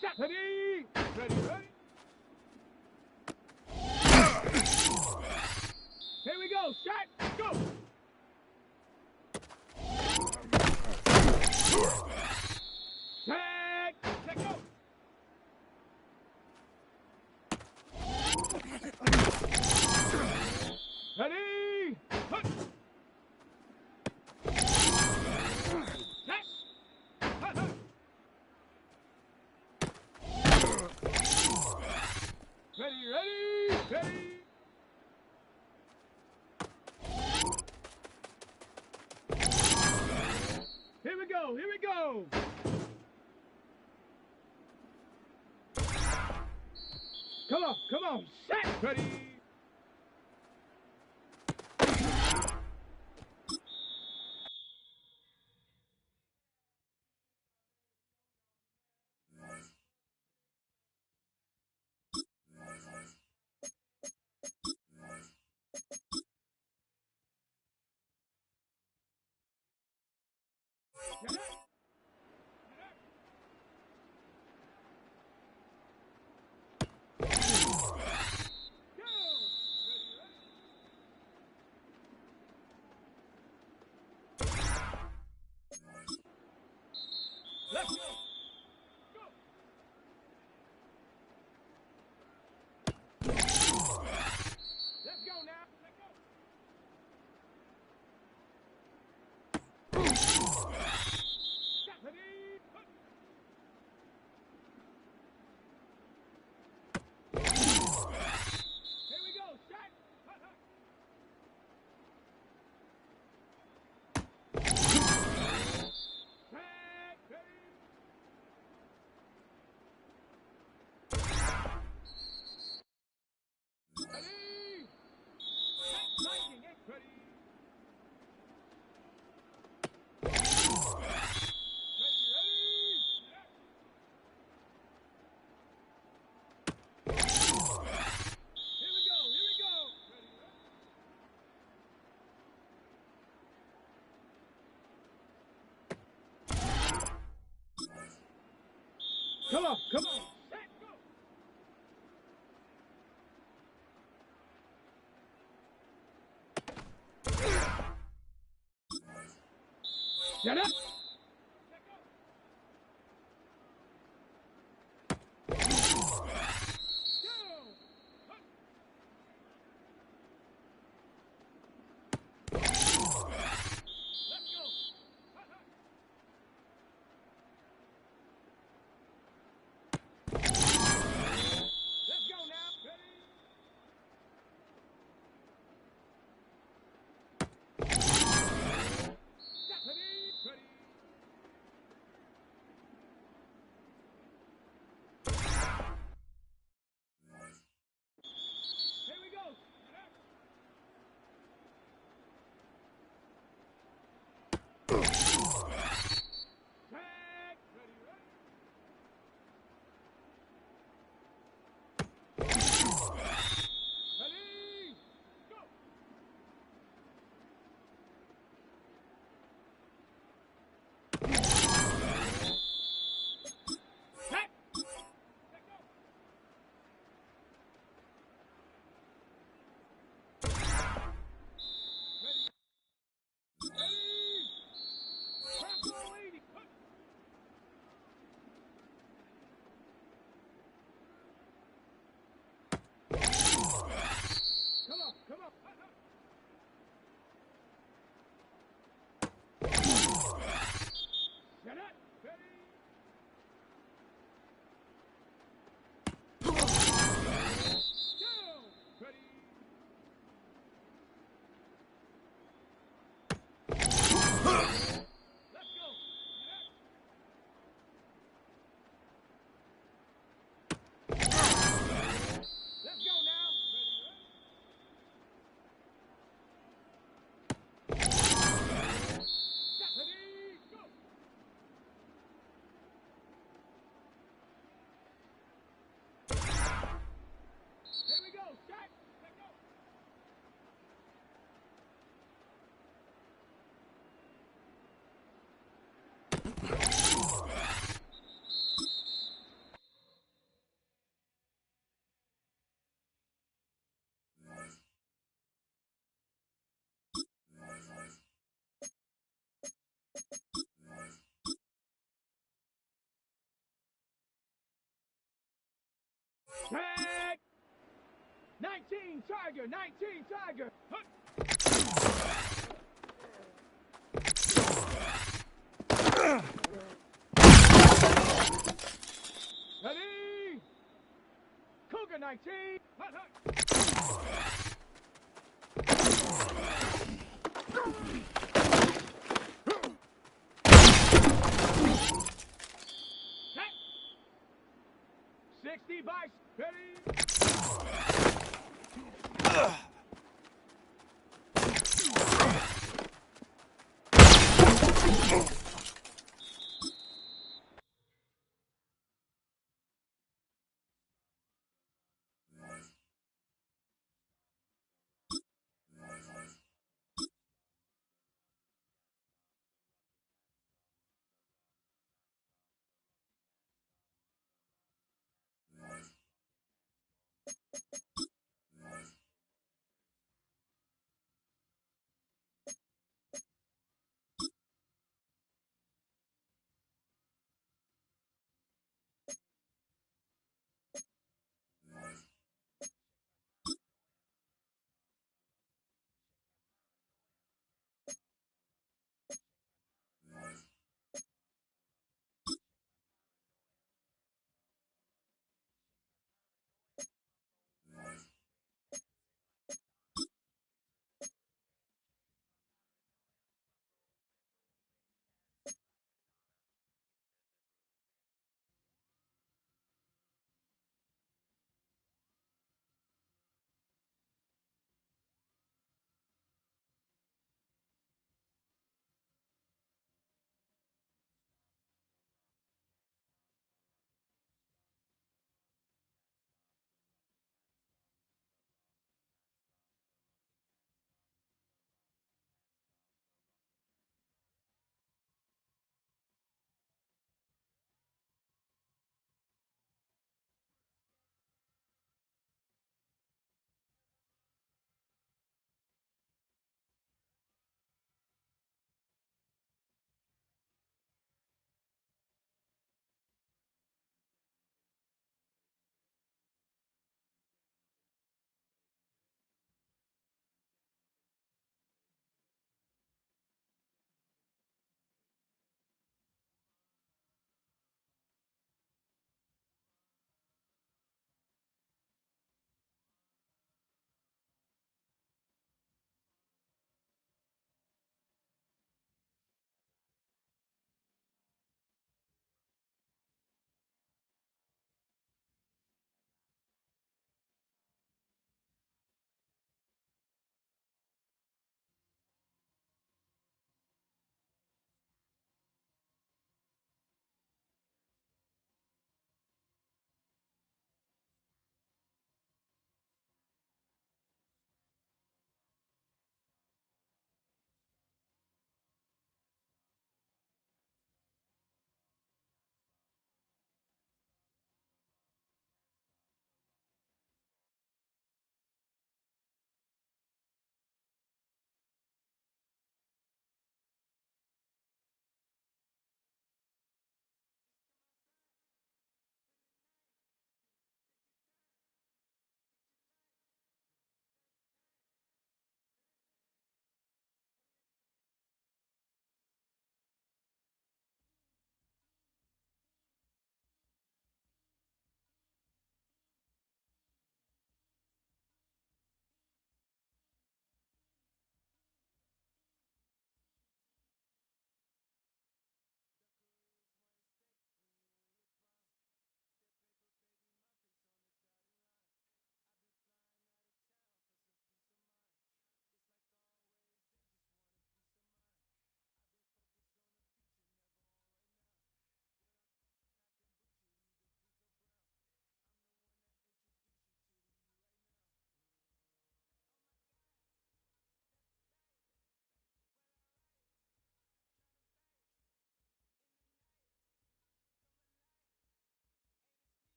Set! Ready? Ready? Here we go! Set! Go! Set! Let go! Ready? Hut! Set! Hut, hut. Ready? Here we go! Come on, set! Ready? Let's go! Let's go now! Ready? Here we go! Set! Come on! Set, go! Set up! Ready? Tag. 19 Tiger, 19 Tiger. Ready? Cougar 19. Hut, hut. Set. 60 by ready.